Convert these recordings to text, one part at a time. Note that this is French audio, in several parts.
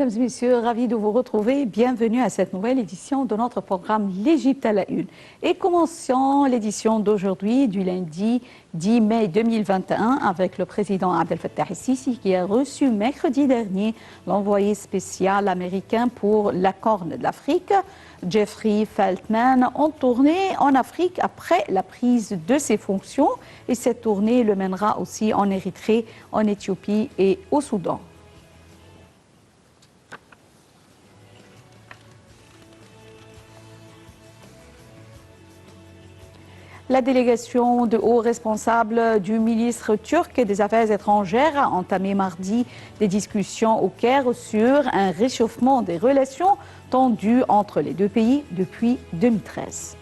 mesdames et messieurs, ravi de vous retrouver. Bienvenue à cette nouvelle édition de notre programme L'Égypte à la une. Et commençons l'édition d'aujourd'hui, du lundi 10 mai 2021, avec le président Abdel Fattah el-Sisi qui a reçu mercredi dernier l'envoyé spécial américain pour la Corne de l'Afrique, Jeffrey Feltman, en tournée en Afrique après la prise de ses fonctions. Et cette tournée le mènera aussi en Érythrée, en Éthiopie et au Soudan. La délégation de hauts responsables du ministre turc des Affaires étrangères a entamé mardi des discussions au Caire sur un réchauffement des relations tendues entre les deux pays depuis 2013.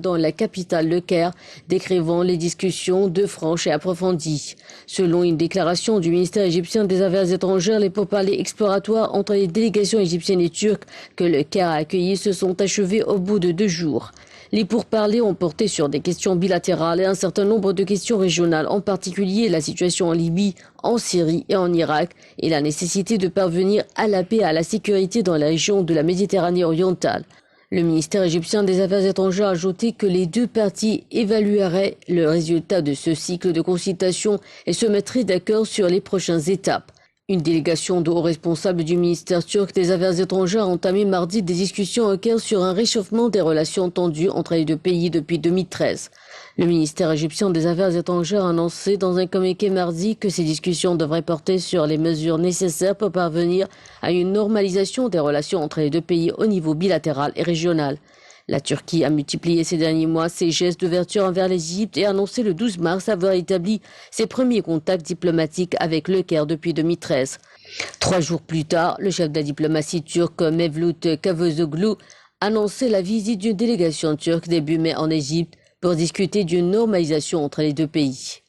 Dans la capitale, le Caire, décrivant les discussions de franches et approfondies. Selon une déclaration du ministère égyptien des Affaires étrangères, les pourparlers exploratoires entre les délégations égyptiennes et turques que le Caire a accueillies se sont achevés au bout de 2 jours. Les pourparlers ont porté sur des questions bilatérales et un certain nombre de questions régionales, en particulier la situation en Libye, en Syrie et en Irak, et la nécessité de parvenir à la paix et à la sécurité dans la région de la Méditerranée orientale. Le ministère égyptien des Affaires étrangères a ajouté que les deux parties évalueraient le résultat de ce cycle de consultation et se mettraient d'accord sur les prochaines étapes. Une délégation de hauts responsables du ministère turc des Affaires étrangères a entamé mardi des discussions au Caire sur un réchauffement des relations tendues entre les deux pays depuis 2013. Le ministère égyptien des Affaires étrangères a annoncé dans un communiqué mardi que ces discussions devraient porter sur les mesures nécessaires pour parvenir à une normalisation des relations entre les deux pays au niveau bilatéral et régional. La Turquie a multiplié ces derniers mois ses gestes d'ouverture envers l'Égypte et a annoncé le 12 mars avoir établi ses premiers contacts diplomatiques avec le Caire depuis 2013. 3 jours plus tard, le chef de la diplomatie turque Mevlut Cavusoglu annonçait la visite d'une délégation turque début mai en Égypte pour discuter d'une normalisation entre les deux pays.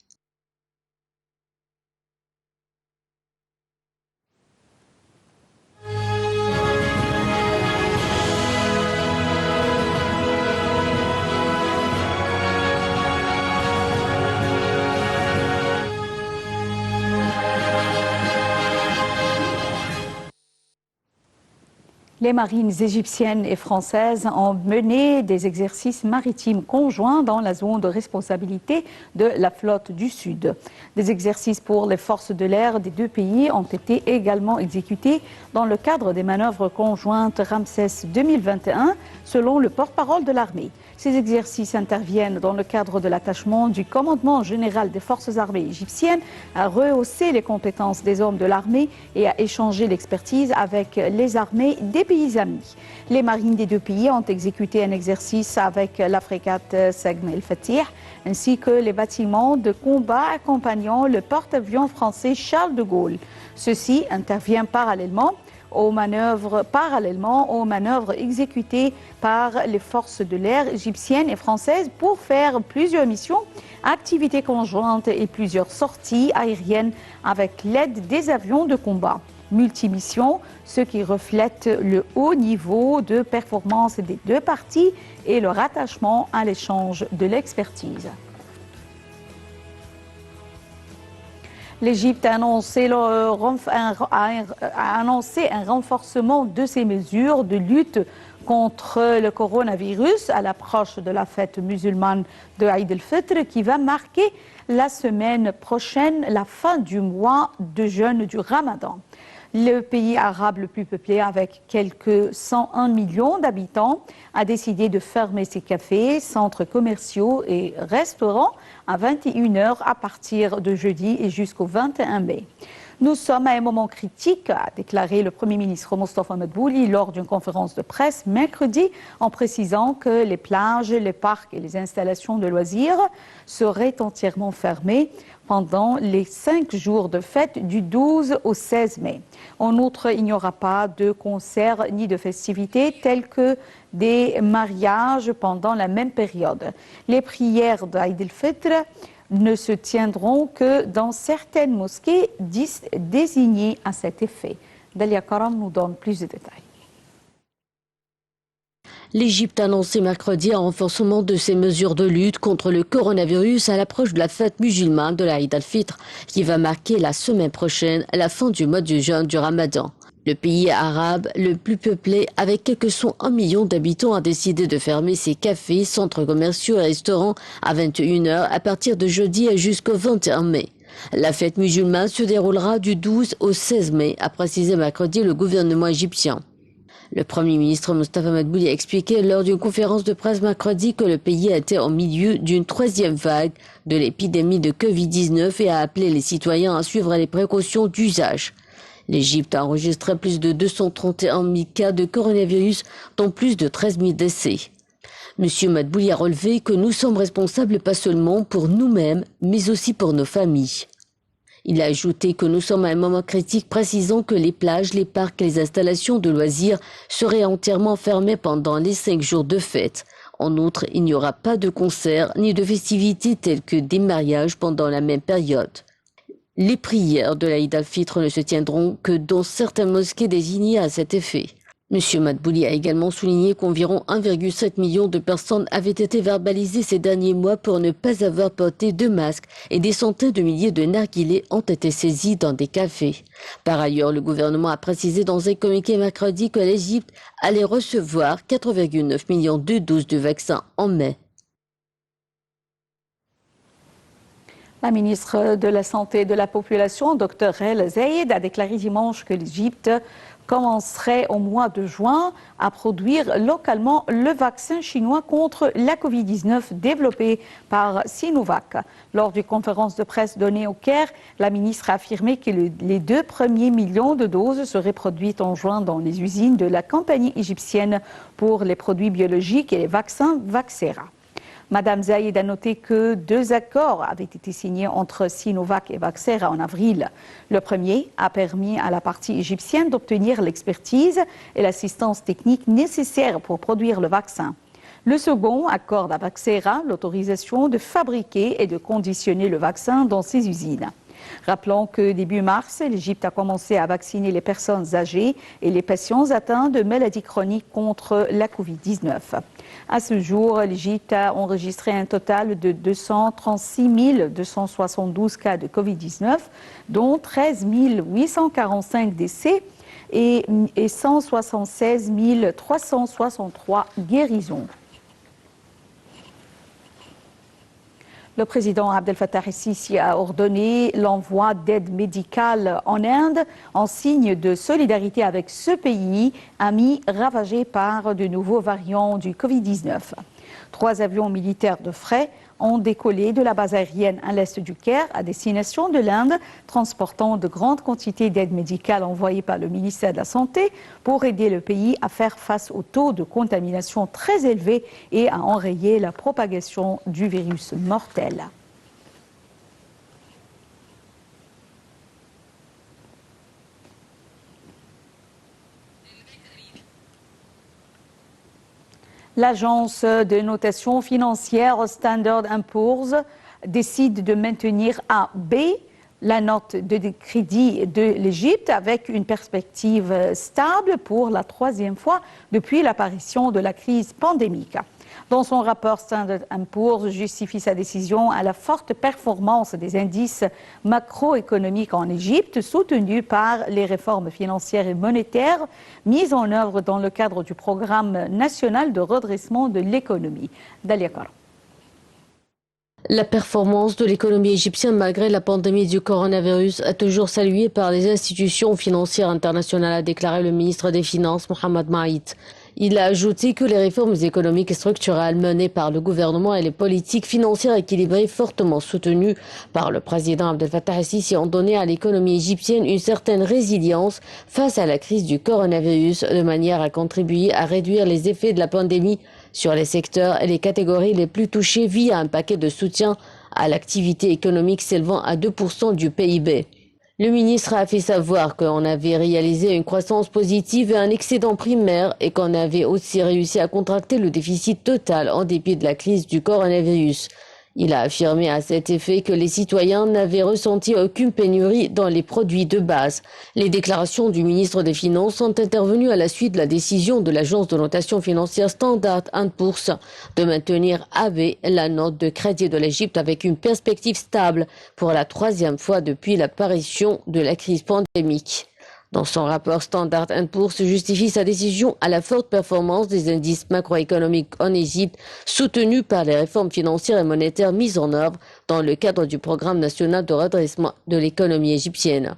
Les marines égyptiennes et françaises ont mené des exercices maritimes conjoints dans la zone de responsabilité de la flotte du Sud. Des exercices pour les forces de l'air des deux pays ont été également exécutés dans le cadre des manœuvres conjointes Ramsès 2021, selon le porte-parole de l'armée. Ces exercices interviennent dans le cadre de l'attachement du commandement général des forces armées égyptiennes à rehausser les compétences des hommes de l'armée et à échanger l'expertise avec les armées des pays amis. Les marines des deux pays ont exécuté un exercice avec la frégate Segn el-Fatih ainsi que les bâtiments de combat accompagnant le porte-avions français Charles de Gaulle. Ceci intervient parallèlement aux manœuvres exécutées par les forces de l'air égyptiennes et françaises pour faire plusieurs missions, activités conjointes et plusieurs sorties aériennes avec l'aide des avions de combat. Multimission, ce qui reflète le haut niveau de performance des deux parties et leur attachement à l'échange de l'expertise. L'Égypte a annoncé un renforcement de ses mesures de lutte contre le coronavirus à l'approche de la fête musulmane de Eid el-Fitr qui va marquer la semaine prochaine la fin du mois de jeûne du Ramadan. Le pays arabe le plus peuplé, avec quelques 101 millions d'habitants, a décidé de fermer ses cafés, centres commerciaux et restaurants à 21h à partir de jeudi et jusqu'au 21 mai. Nous sommes à un moment critique, a déclaré le Premier ministre Mostafa Madbouli lors d'une conférence de presse mercredi, en précisant que les plages, les parcs et les installations de loisirs seraient entièrement fermés pendant les 5 jours de fête du 12 au 16 mai. En outre, il n'y aura pas de concerts ni de festivités telles que des mariages pendant la même période. Les prières d'Eid el-Fitr ne se tiendront que dans certaines mosquées désignées à cet effet. Dalia Karam nous donne plus de détails. L'Égypte a annoncé mercredi un renforcement de ses mesures de lutte contre le coronavirus à l'approche de la fête musulmane de l'Aïd al-Fitr, qui va marquer la semaine prochaine la fin du mois du jeûne du Ramadan. Le pays arabe le plus peuplé, avec quelques 1 million d'habitants, a décidé de fermer ses cafés, centres commerciaux et restaurants à 21 h à partir de jeudi jusqu'au 21 mai. La fête musulmane se déroulera du 12 au 16 mai, a précisé mercredi le gouvernement égyptien. Le Premier ministre Mostafa Madbouli a expliqué lors d'une conférence de presse mercredi que le pays était au milieu d'une 3e vague de l'épidémie de Covid-19 et a appelé les citoyens à suivre les précautions d'usage. L'Égypte a enregistré plus de 231 000 cas de coronavirus, dont plus de 13 000 décès. M. Madbouli a relevé que nous sommes responsables pas seulement pour nous-mêmes, mais aussi pour nos familles. Il a ajouté que nous sommes à un moment critique, précisant que les plages, les parcs et les installations de loisirs seraient entièrement fermés pendant les 5 jours de fête. En outre, il n'y aura pas de concerts ni de festivités telles que des mariages pendant la même période. Les prières de l'Aïd al-Fitr ne se tiendront que dans certaines mosquées désignées à cet effet. M. Madbouli a également souligné qu'environ 1,7 million de personnes avaient été verbalisées ces derniers mois pour ne pas avoir porté de masque et des centaines de milliers de narguilés ont été saisis dans des cafés. Par ailleurs, le gouvernement a précisé dans un communiqué mercredi que l'Égypte allait recevoir 4,9 millions de doses de vaccins en mai. La ministre de la Santé et de la Population, Dr El Zayed, a déclaré dimanche que l'Égypte commencerait au mois de juin à produire localement le vaccin chinois contre la Covid-19 développé par Sinovac. Lors d'une conférence de presse donnée au Caire, la ministre a affirmé que les 2 premiers millions de doses seraient produites en juin dans les usines de la compagnie égyptienne pour les produits biologiques et les vaccins Vaxera. Madame Zayed a noté que 2 accords avaient été signés entre Sinovac et Vaxera en avril. Le premier a permis à la partie égyptienne d'obtenir l'expertise et l'assistance technique nécessaires pour produire le vaccin. Le second accorde à Vaxera l'autorisation de fabriquer et de conditionner le vaccin dans ses usines. Rappelons que début mars, l'Égypte a commencé à vacciner les personnes âgées et les patients atteints de maladies chroniques contre la Covid-19. À ce jour, l'Égypte a enregistré un total de 236 272 cas de Covid-19, dont 13 845 décès et 176 363 guérisons. Le président Abdel Fattah el-Sisi a ordonné l'envoi d'aide médicale en Inde en signe de solidarité avec ce pays ami ravagé par de nouveaux variants du Covid-19. 3 avions militaires de fret ont décollé de la base aérienne à l'est du Caire à destination de l'Inde, transportant de grandes quantités d'aide médicale envoyées par le ministère de la Santé pour aider le pays à faire face au taux de contamination très élevé et à enrayer la propagation du virus mortel. L'agence de notation financière Standard & Poor's décide de maintenir à B la note de crédit de l'Égypte avec une perspective stable pour la 3e fois depuis l'apparition de la crise pandémique. Dans son rapport, Standard & Poor's justifie sa décision à la forte performance des indices macroéconomiques en Égypte, soutenus par les réformes financières et monétaires mises en œuvre dans le cadre du programme national de redressement de l'économie. Dalia Kara. La performance de l'économie égyptienne malgré la pandémie du coronavirus est toujours saluée par les institutions financières internationales, a déclaré le ministre des Finances, Mohamed Maït. Il a ajouté que les réformes économiques et structurelles menées par le gouvernement et les politiques financières équilibrées fortement soutenues par le président Abdel Fattah el-Sisi ont donné à l'économie égyptienne une certaine résilience face à la crise du coronavirus, de manière à contribuer à réduire les effets de la pandémie sur les secteurs et les catégories les plus touchées via un paquet de soutien à l'activité économique s'élevant à 2% du PIB. Le ministre a fait savoir qu'on avait réalisé une croissance positive et un excédent primaire et qu'on avait aussi réussi à contracter le déficit total en dépit de la crise du coronavirus. Il a affirmé à cet effet que les citoyens n'avaient ressenti aucune pénurie dans les produits de base. Les déclarations du ministre des Finances sont intervenues à la suite de la décision de l'agence de notation financière Standard & Poor's de maintenir AB la note de crédit de l'Égypte avec une perspective stable pour la troisième fois depuis l'apparition de la crise pandémique. Dans son rapport, Standard & Poor's justifie sa décision à la forte performance des indices macroéconomiques en Égypte, soutenus par les réformes financières et monétaires mises en œuvre dans le cadre du programme national de redressement de l'économie égyptienne.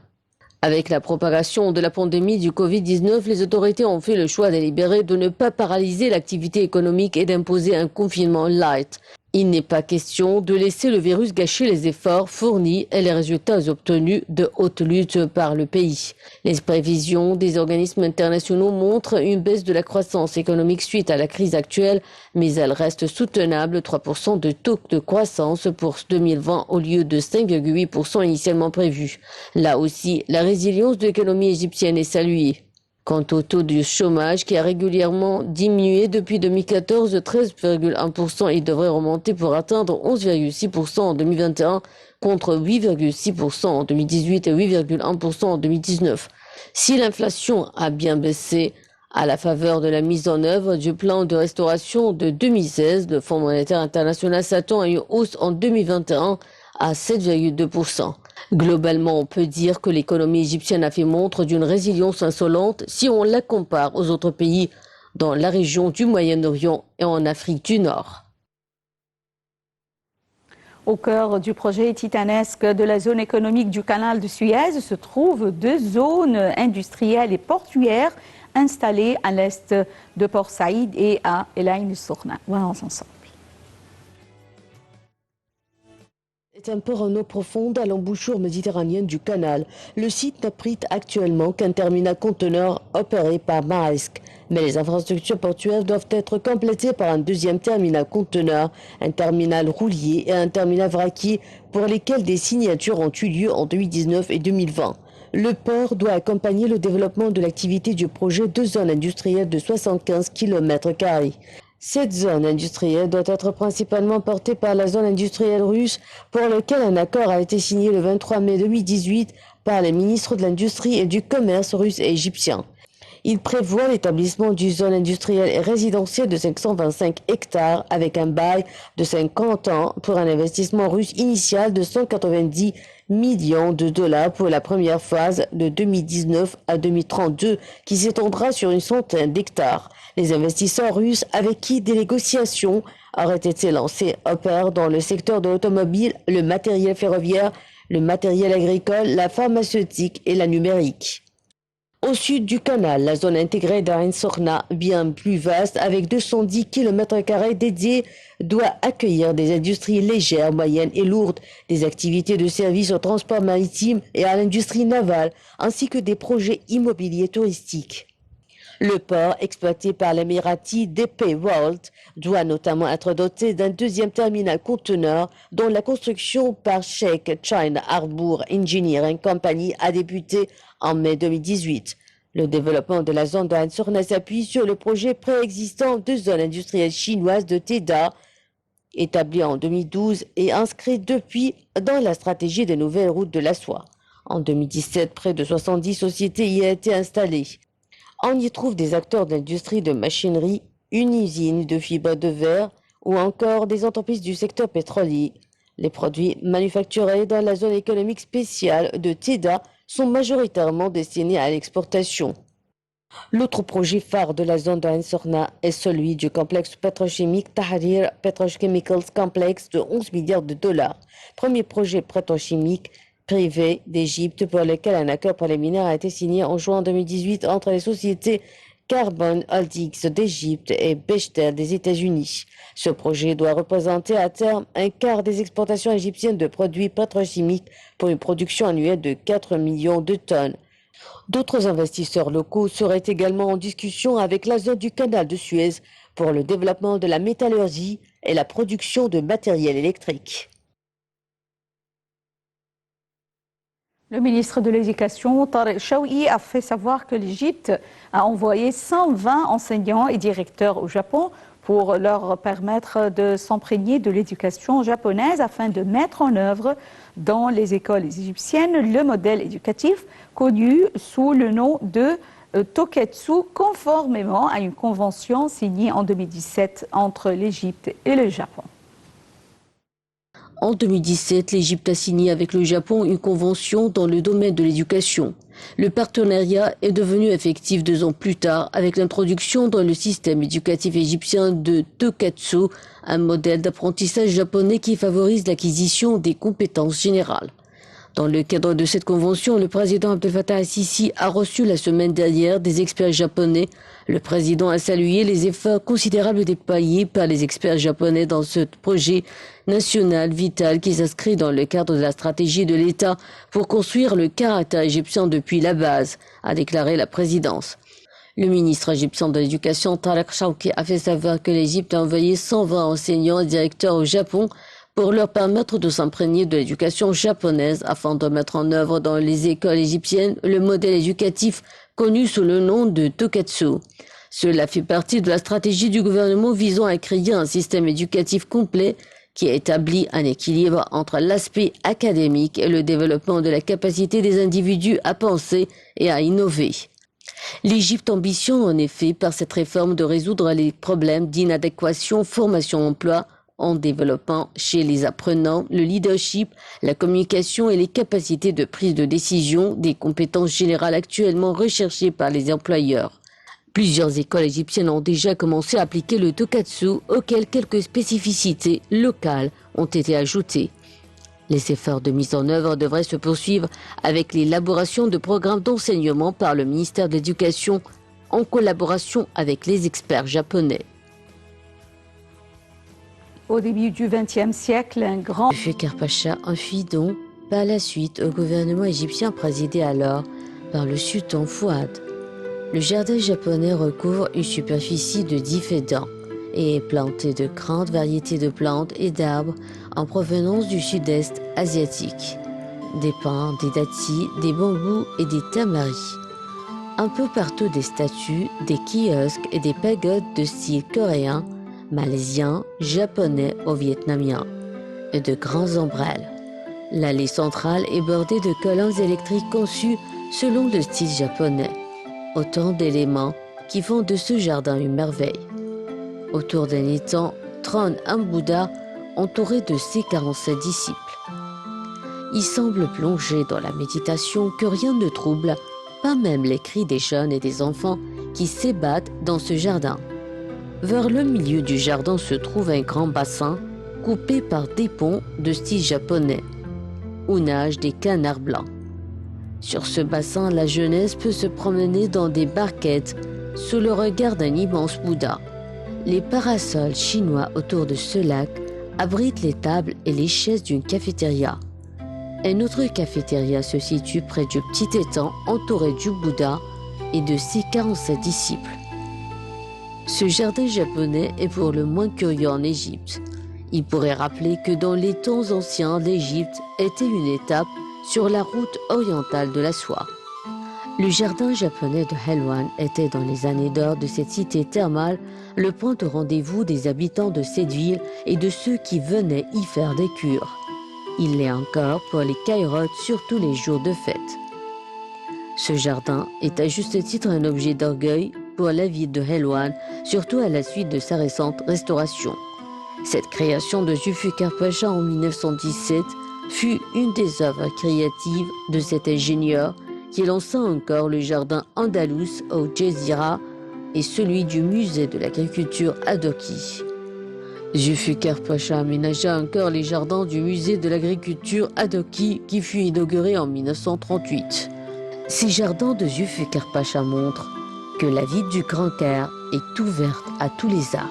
Avec la propagation de la pandémie du Covid-19, les autorités ont fait le choix délibéré de ne pas paralyser l'activité économique et d'imposer un confinement light. Il n'est pas question de laisser le virus gâcher les efforts fournis et les résultats obtenus de haute lutte par le pays. Les prévisions des organismes internationaux montrent une baisse de la croissance économique suite à la crise actuelle, mais elle reste soutenable, 3% de taux de croissance pour 2020 au lieu de 5,8% initialement prévu. Là aussi, la résilience de l'économie égyptienne est saluée. Quant au taux du chômage qui a régulièrement diminué depuis 2014 de 13,1%, il devrait remonter pour atteindre 11,6% en 2021 contre 8,6% en 2018 et 8,1% en 2019. Si l'inflation a bien baissé à la faveur de la mise en œuvre du plan de restauration de 2016, le Fonds monétaire international s'attend à une hausse en 2021 à 7,2%. Globalement, on peut dire que l'économie égyptienne a fait montre d'une résilience insolente si on la compare aux autres pays dans la région du Moyen-Orient et en Afrique du Nord. Au cœur du projet titanesque de la zone économique du canal de Suez se trouvent deux zones industrielles et portuaires installées à l'est de Port Saïd et à El Ain Sokhna. Voilà ensemble. C'est un port en eau profonde à l'embouchure méditerranéenne du canal. Le site n'abrite actuellement qu'un terminal conteneur opéré par Maersk. Mais les infrastructures portuaires doivent être complétées par un deuxième terminal conteneur, un terminal roulier et un terminal vraquier pour lesquels des signatures ont eu lieu en 2019 et 2020. Le port doit accompagner le développement de l'activité du projet de zone industrielle de 75 km². Cette zone industrielle doit être principalement portée par la zone industrielle russe pour laquelle un accord a été signé le 23 mai 2018 par les ministres de l'Industrie et du Commerce russes et égyptiens. Il prévoit l'établissement d'une zone industrielle et résidentielle de 525 hectares avec un bail de 50 ans pour un investissement russe initial de 190 millions de dollars pour la première phase de 2019 à 2032 qui s'étendra sur une centaine d'hectares. Les investisseurs russes avec qui des négociations auraient été lancées opèrent dans le secteur de l'automobile, le matériel ferroviaire, le matériel agricole, la pharmaceutique et la numérique. Au sud du canal, la zone intégrée d'Ain Sokhna, bien plus vaste avec 210 km² dédiés, doit accueillir des industries légères, moyennes et lourdes, des activités de service au transport maritime et à l'industrie navale, ainsi que des projets immobiliers touristiques. Le port, exploité par l'Emirati DP World, doit notamment être doté d'un deuxième terminal conteneur dont la construction par Sheikh China Harbour Engineering Company a débuté en mai 2018. Le développement de la zone d'Ain Sokhna s'appuie sur le projet préexistant de zone industrielle chinoise de Teda, établi en 2012 et inscrit depuis dans la stratégie des nouvelles routes de la soie. En 2017, près de 70 sociétés y ont été installées. On y trouve des acteurs de l'industrie de machinerie, une usine de fibres de verre ou encore des entreprises du secteur pétrolier. Les produits manufacturés dans la zone économique spéciale de Teda sont majoritairement destinés à l'exportation. L'autre projet phare de la zone d'Ain Sokhna est celui du complexe pétrochimique Tahrir Petrochemicals Complex de 11 milliards de dollars. Premier projet pétrochimique privé d'Égypte pour lequel un accord préliminaire a été signé en juin 2018 entre les sociétés Carbon Holdings d'Égypte et Bechtel des États-Unis. Ce projet doit représenter à terme un quart des exportations égyptiennes de produits pétrochimiques pour une production annuelle de 4 millions de tonnes. D'autres investisseurs locaux seraient également en discussion avec la zone du canal de Suez pour le développement de la métallurgie et la production de matériel électrique. Le ministre de l'Éducation, Tariq Chaoui, a fait savoir que l'Égypte a envoyé 120 enseignants et directeurs au Japon pour leur permettre de s'imprégner de l'éducation japonaise afin de mettre en œuvre dans les écoles égyptiennes le modèle éducatif connu sous le nom de Toketsu, conformément à une convention signée en 2017 entre l'Égypte et le Japon. En 2017, l'Égypte a signé avec le Japon une convention dans le domaine de l'éducation. Le partenariat est devenu effectif 2 ans plus tard avec l'introduction dans le système éducatif égyptien de Toketsu, un modèle d'apprentissage japonais qui favorise l'acquisition des compétences générales. Dans le cadre de cette convention, le président Abdel Fattah al-Sisi a reçu la semaine dernière des experts japonais. Le président a salué les efforts considérables déployés par les experts japonais dans ce projet national vital qui s'inscrit dans le cadre de la stratégie de l'État pour construire le caractère égyptien depuis la base, a déclaré la présidence. Le ministre égyptien de l'Éducation, Tarek Shawki, a fait savoir que l'Égypte a envoyé 120 enseignants et directeurs au Japon pour leur permettre de s'imprégner de l'éducation japonaise afin de mettre en œuvre dans les écoles égyptiennes le modèle éducatif connu sous le nom de Toketsu. Cela fait partie de la stratégie du gouvernement visant à créer un système éducatif complet qui établit un équilibre entre l'aspect académique et le développement de la capacité des individus à penser et à innover. L'Égypte ambitionne en effet par cette réforme de résoudre les problèmes d'inadéquation formation-emploi en développant chez les apprenants le leadership, la communication et les capacités de prise de décision, des compétences générales actuellement recherchées par les employeurs. Plusieurs écoles égyptiennes ont déjà commencé à appliquer le Toketsu, auquel quelques spécificités locales ont été ajoutées. Les efforts de mise en œuvre devraient se poursuivre avec l'élaboration de programmes d'enseignement par le ministère de l'Éducation en collaboration avec les experts japonais. Au début du XXe siècle, un grand... Fikar Pacha en fit don par la suite au gouvernement égyptien présidé alors par le sultan Fouad. Le jardin japonais recouvre une superficie de 10 faidans et est planté de grandes variétés de plantes et d'arbres en provenance du sud-est asiatique. Des pins, des datis, des bambous et des tamaris. Un peu partout des statues, des kiosques et des pagodes de style coréen, malaisien, japonais ou vietnamien, et de grands ombrelles. L'allée centrale est bordée de colonnes électriques conçues selon le style japonais. Autant d'éléments qui font de ce jardin une merveille. Autour d'un étang trône un Bouddha entouré de ses 47 disciples. Il semble plongé dans la méditation que rien ne trouble, pas même les cris des jeunes et des enfants qui s'ébattent dans ce jardin. Vers le milieu du jardin se trouve un grand bassin coupé par des ponts de style japonais, où nagent des canards blancs. Sur ce bassin, la jeunesse peut se promener dans des barquettes sous le regard d'un immense Bouddha. Les parasols chinois autour de ce lac abritent les tables et les chaises d'une cafétéria. Une autre cafétéria se situe près du petit étang entouré du Bouddha et de ses 47 disciples. Ce jardin japonais est pour le moins curieux en Égypte. Il pourrait rappeler que dans les temps anciens, l'Égypte était une étape sur la route orientale de la soie. Le jardin japonais de Helwan était dans les années d'or de cette cité thermale le point de rendez-vous des habitants de cette ville et de ceux qui venaient y faire des cures. Il l'est encore pour les kairotes, surtout les jours de fête. Ce jardin est à juste titre un objet d'orgueil pour la ville de Helwan, surtout à la suite de sa récente restauration. Cette création de Zulfikar Pacha en 1917 fut une des œuvres créatives de cet ingénieur qui lança encore le jardin andalous au Djezira et celui du musée de l'agriculture à Doki. Zulfikar Pacha aménagea encore les jardins du musée de l'agriculture à Doki qui fut inauguré en 1938. Ces jardins de Zulfikar Pacha montrent que la ville du Grand Caire est ouverte à tous les arts.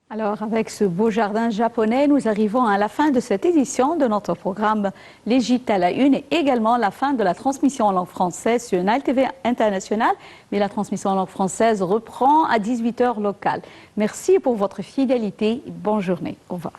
Alors, avec ce beau jardin japonais, nous arrivons à la fin de cette édition de notre programme L'Égypte à la une et également la fin de la transmission en langue française sur Nile TV International. Mais la transmission en langue française reprend à 18h locale. Merci pour votre fidélité. Bonne journée. Au revoir.